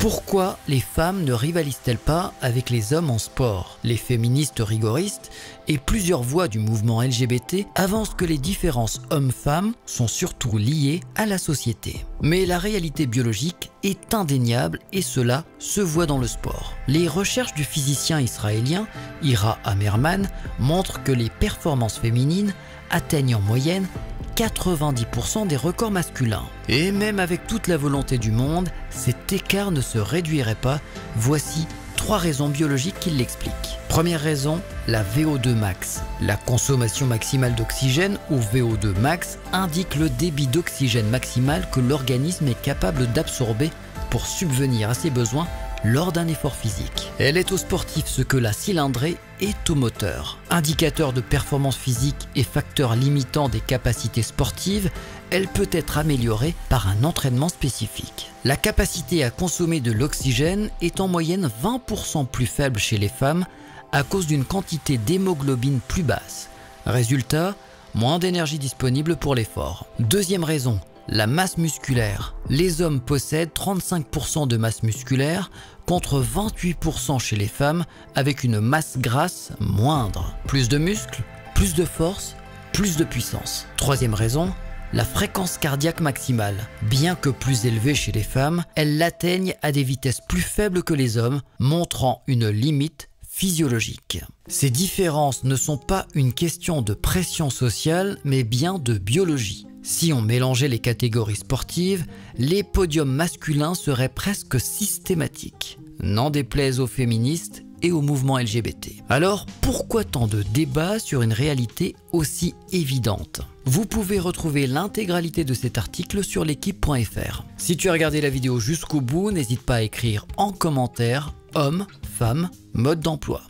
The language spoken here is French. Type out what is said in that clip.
Pourquoi les femmes ne rivalisent-elles pas avec les hommes en sport? Les féministes rigoristes et plusieurs voix du mouvement LGBT avancent que les différences hommes-femmes sont surtout liées à la société. Mais la réalité biologique est indéniable et cela se voit dans le sport. Les recherches du physicien israélien Ira Amerman montrent que les performances féminines atteignent en moyenne 90% des records masculins. Et même avec toute la volonté du monde, cet écart ne se réduirait pas. Voici 3 raisons biologiques qui l'expliquent. Première raison, la VO2 max. La consommation maximale d'oxygène, ou VO2 max, indique le débit d'oxygène maximal que l'organisme est capable d'absorber pour subvenir à ses besoins lors d'un effort physique. Elle est au sportif ce que la cylindrée est au moteur. Indicateur de performance physique et facteur limitant des capacités sportives, elle peut être améliorée par un entraînement spécifique. La capacité à consommer de l'oxygène est en moyenne 20% plus faible chez les femmes à cause d'une quantité d'hémoglobine plus basse. Résultat, moins d'énergie disponible pour l'effort. Deuxième raison, la masse musculaire. Les hommes possèdent 35% de masse musculaire contre 28% chez les femmes avec une masse grasse moindre. Plus de muscles, plus de force, plus de puissance. Troisième raison, la fréquence cardiaque maximale. Bien que plus élevée chez les femmes, elles l'atteignent à des vitesses plus faibles que les hommes, montrant une limite physiologique. Ces différences ne sont pas une question de pression sociale, mais bien de biologie. Si on mélangeait les catégories sportives, les podiums masculins seraient presque systématiques. N'en déplaise aux féministes et au mouvement LGBT. Alors, pourquoi tant de débats sur une réalité aussi évidente? Vous pouvez retrouver l'intégralité de cet article sur l'équipe.fr. Si tu as regardé la vidéo jusqu'au bout, n'hésite pas à écrire en commentaire « Homme, femme, mode d'emploi ».